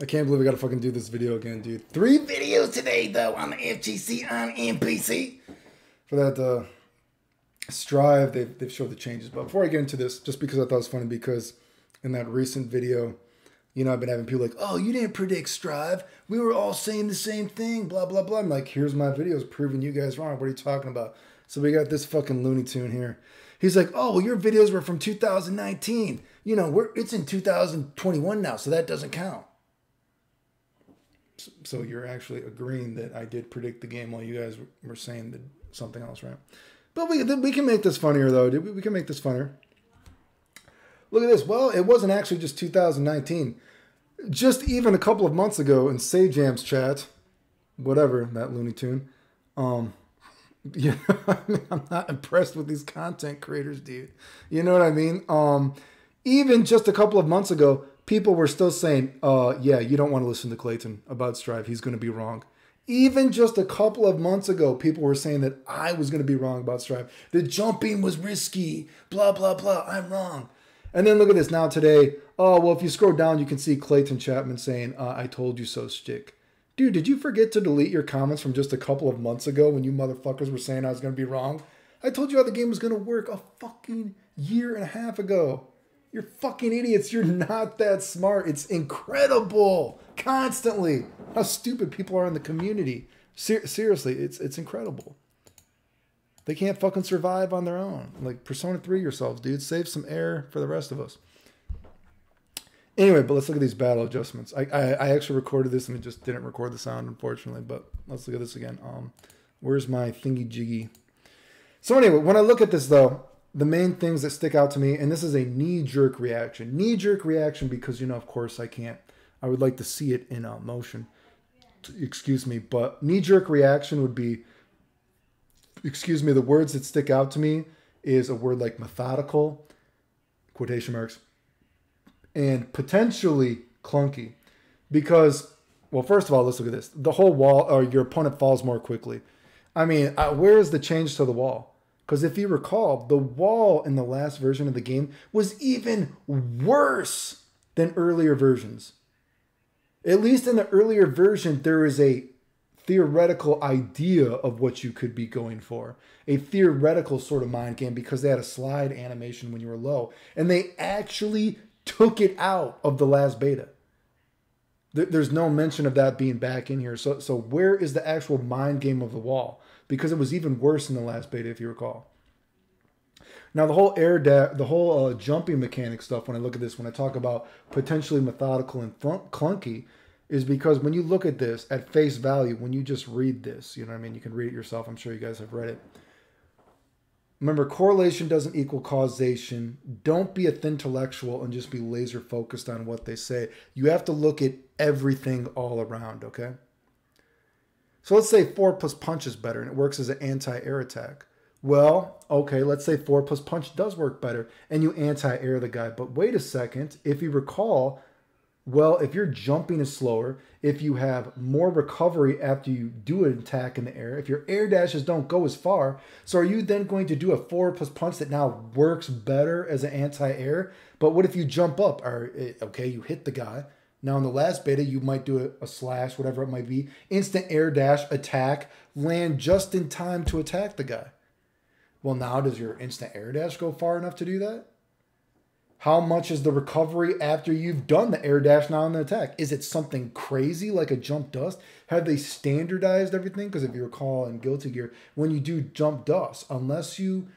I can't believe we gotta fucking do this video again, dude. 3 videos today, though, on the FGC on NPC. For that Strive, they've showed the changes. But before I get into this, just because I thought it was funny, because in that recent video, you know, I've been having people like, oh, you didn't predict Strive. We were all saying the same thing, blah, blah, blah. I'm like, here's my videos proving you guys wrong. What are you talking about? So we got this fucking Looney Tune here. He's like, oh, well, your videos were from 2019. You know, it's in 2021 now, so that doesn't count. So you're actually agreeing that I did predict the game while you guys were saying that something else, right? But we can make this funnier, though. We can make this funnier. Look at this. Well, it wasn't actually just 2019. Just even a couple of months ago in Sajam's chat, whatever, that Looney Tune, yeah, I mean, I'm not impressed with these content creators, dude. You know what I mean? Even just a couple of months ago, people were still saying, yeah, you don't want to listen to Clayton about Strive. He's going to be wrong. Even just a couple of months ago, people were saying that I was going to be wrong about Strive. The jumping was risky, blah, blah, blah. I'm wrong. And then look at this now today. Oh, well, if you scroll down, you can see Clayton Chapman saying, I told you so, stick. Dude, did you forget to delete your comments from just a couple of months ago when you motherfuckers were saying I was going to be wrong? I told you how the game was going to work a fucking year and a half ago. You're fucking idiots. You're not that smart. It's incredible. Constantly. How stupid people are in the community. Seriously, it's incredible. They can't fucking survive on their own. Like, Persona 3 yourselves, dude. Save some air for the rest of us. Anyway, but let's look at these battle adjustments. I actually recorded this and it just didn't record the sound, unfortunately. But let's look at this again. Where's my thingy-jiggy? So anyway, when I look at this, though, the main things that stick out to me, and this is a knee-jerk reaction. Knee-jerk reaction because, you know, of course I can't. I would like to see it in motion. Excuse me. But knee-jerk reaction would be, excuse me, the words that stick out to me is a word like methodical, quotation marks, and potentially clunky. Because, well, first of all, let's look at this. The whole wall, or your opponent falls more quickly. I mean, where is the change to the wall? Because if you recall, the wall in the last version of the game was even worse than earlier versions. At least in the earlier version, there is a theoretical idea of what you could be going for. A theoretical sort of mind game because they had a slide animation when you were low. And they actually took it out of the last beta. There's no mention of that being back in here. So where is the actual mind game of the wall? Because it was even worse in the last beta, if you recall. Now, the whole jumping mechanic stuff, when I look at this, when I talk about potentially methodical and clunky, is because when you look at this at face value, when you just read this, you know what I mean? You can read it yourself. I'm sure you guys have read it. Remember, correlation doesn't equal causation. Don't be a thintellectual and just be laser focused on what they say. You have to look at everything all around, okay? So let's say 4 plus punch is better and it works as an anti-air attack. Well, okay, let's say 4 plus punch does work better and you anti-air the guy. But wait a second, if you recall, well, if your jumping is slower, if you have more recovery after you do an attack in the air, if your air dashes don't go as far, so are you then going to do a 4 plus punch that now works better as an anti-air? But what if you jump up? Or, okay, you hit the guy. Now, in the last beta, you might do a slash, whatever it might be, instant air dash, attack, land just in time to attack the guy. Well, now, does your instant air dash go far enough to do that? How much is the recovery after you've done the air dash now in the attack? Is it something crazy like a jump dust? Have they standardized everything? Because if you recall in Guilty Gear, when you do jump dust, unless you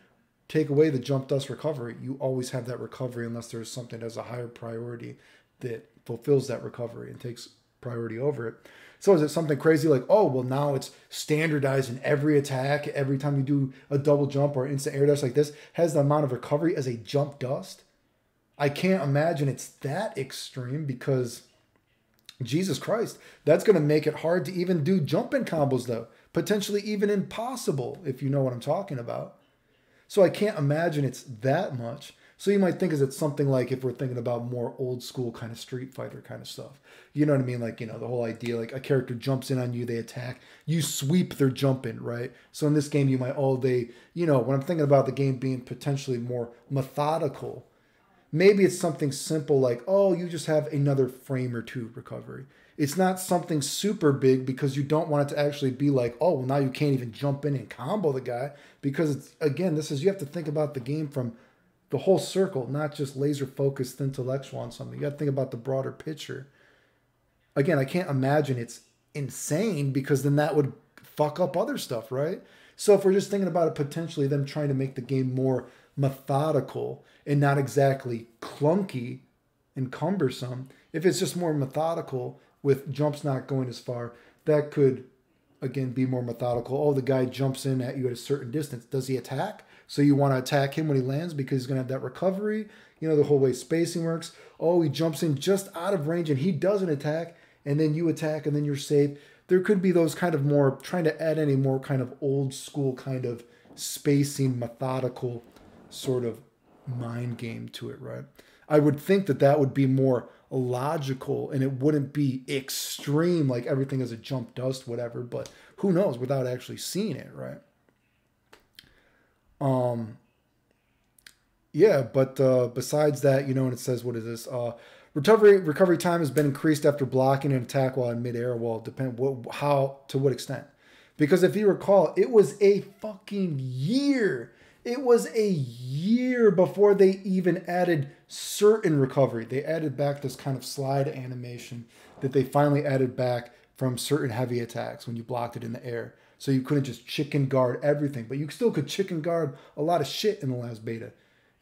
take away the jump dust recovery, you always have that recovery unless there's something that has a higher priority that fulfills that recovery and takes priority over it. So is it something crazy like, oh, well, now it's standardized in every attack, every time you do a double jump or instant air dash like this, has the amount of recovery as a jump dust? I can't imagine it's that extreme because, Jesus Christ, that's going to make it hard to even do jumping combos, though. Potentially even impossible, if you know what I'm talking about. So I can't imagine it's that much. So you might think, is it something like if we're thinking about more old school kind of Street Fighter kind of stuff? You know what I mean? Like, you know, the whole idea, like a character jumps in on you, they attack, you sweep their jump in, right? So in this game, you might, when I'm thinking about the game being potentially more methodical, maybe it's something simple like, oh, you just have another frame or two recovery. It's not something super big because you don't want it to actually be like, oh, well, now you can't even jump in and combo the guy. Because, it's, again, you have to think about the game from the whole circle, not just laser-focused intellectual on something. You got to think about the broader picture. Again, I can't imagine it's insane because then that would fuck up other stuff, right? So if we're just thinking about it potentially them trying to make the game more methodical and not exactly clunky and cumbersome, if it's just more methodical with jumps not going as far, that could, again, be more methodical. Oh, the guy jumps in at you at a certain distance. Does he attack? So you want to attack him when he lands because he's going to have that recovery. You know, the whole way spacing works. Oh, he jumps in just out of range and he doesn't attack, and then you attack and then you're safe. There could be those kind of more, trying to add any more kind of old school kind of spacing, methodical sort of mind game to it, right? I would think that that would be more logical and it wouldn't be extreme like everything is a jump dust, whatever, but who knows without actually seeing it, right? Yeah, but besides that, you know, and it says, what is this? Recovery time has been increased after blocking an attack while in midair. Well, depend how to what extent. Because if you recall, it was a fucking year. It was a year before they even added certain recovery. They added back this kind of slide animation that they finally added back from certain heavy attacks when you blocked it in the air. So you couldn't just chicken guard everything, but you still could chicken guard a lot of shit in the last beta.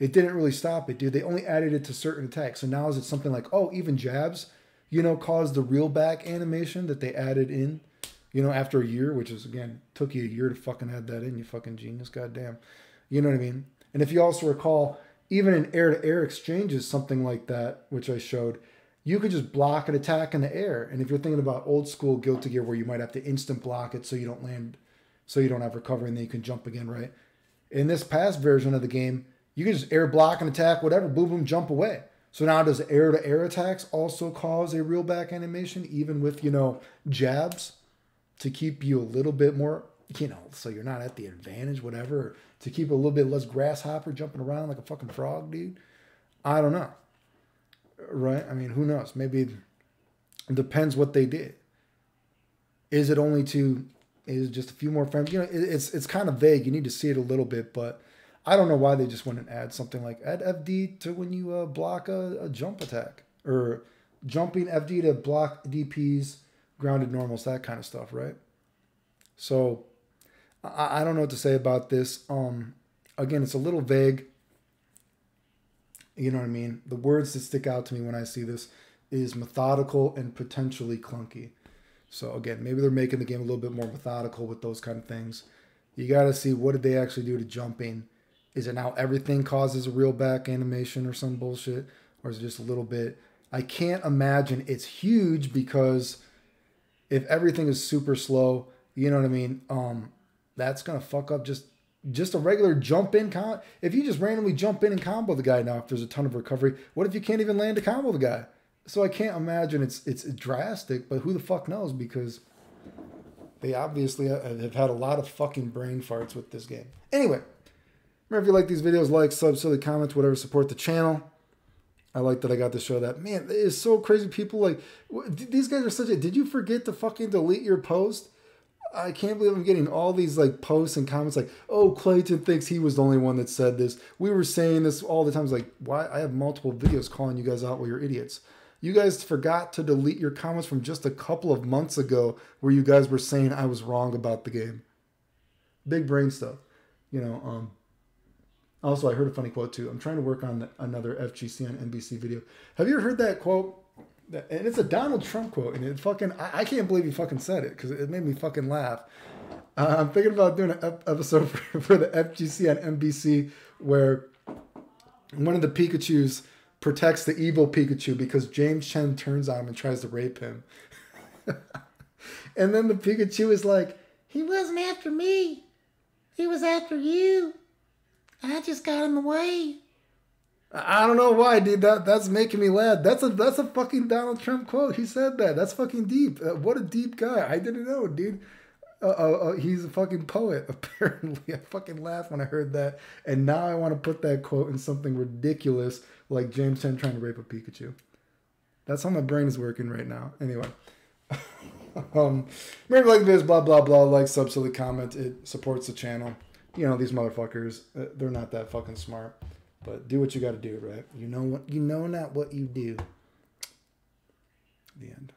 It didn't really stop it, dude. They only added it to certain attacks. So now is it something like, oh, even jabs, you know, caused the reel back animation that they added in, you know, after a year, which is, again, took you a year to fucking add that in, you fucking genius, goddamn. You know what I mean? And if you also recall, even in air-to-air exchanges, something like that, which I showed, you could just block an attack in the air. And if you're thinking about old school Guilty Gear where you might have to instant block it so you don't land, so you don't have recovery and then you can jump again, right? In this past version of the game, you can just air block an attack, whatever, boom, boom, jump away. So now does air-to-air attacks also cause a reel back animation, even with, you know, jabs to keep you a little bit more, you know, so you're not at the advantage, whatever, to keep a little bit less grasshopper jumping around like a fucking frog, dude? I don't know. Right? I mean, who knows? Maybe it depends what they did. Is it just a few more frames? You know, it's kind of vague. You need to see it a little bit, but I don't know why they just wouldn't add something like add FD to when you block a jump attack, or jumping FD to block DPs, grounded normals, that kind of stuff, right? So I don't know what to say about this. Again, it's a little vague. You know what I mean? The words that stick out to me when I see this is methodical and potentially clunky. So again, maybe they're making the game a little bit more methodical with those kind of things. You got to see, what did they actually do to jumping? Is it now everything causes a reel back animation or some bullshit? Or is it just a little bit? I can't imagine it's huge, because if everything is super slow, you know what I mean? That's going to fuck up just a regular jump in combo. If you just randomly jump in and combo the guy now, if there's a ton of recovery, what if you can't even land to combo the guy? So I can't imagine it's drastic, but who the fuck knows? Because they obviously have had a lot of fucking brain farts with this game. Anyway, remember, if you like these videos, like, sub, silly comments, whatever, support the channel. I like that I got to show that. Man, it is so crazy. People like, these guys are such a, did you forget to fucking delete your post? I can't believe I'm getting all these like posts and comments like, oh, Clayton thinks he was the only one that said this. We were saying this all the time. It's like, why? I have multiple videos calling you guys out while you're idiots. You guys forgot to delete your comments from just a couple of months ago where you guys were saying I was wrong about the game. Big brain stuff. You know, also, I heard a funny quote too. I'm trying to work on another FGC on NBC video. Have you ever heard that quote? And it's a Donald Trump quote, and it fucking, I can't believe he fucking said it, because it made me fucking laugh. I'm thinking about doing an episode for the FGC on NBC where one of the Pikachus protects the evil Pikachu because James Chen turns on him and tries to rape him. And then the Pikachu is like, he wasn't after me. He was after you. I just got in the way. I don't know why, dude. That's making me laugh. That's a fucking Donald Trump quote. He said that. That's fucking deep. What a deep guy. I didn't know, dude. He's a fucking poet, apparently. I fucking laughed when I heard that. And now I want to put that quote in something ridiculous like James 10 trying to rape a Pikachu. That's how my brain is working right now. Anyway. Maybe like this, blah, blah, blah. Like, sub, silly comment. It supports the channel. You know, these motherfuckers, they're not that fucking smart. But do what you got to do, right? You know not what you do. The end.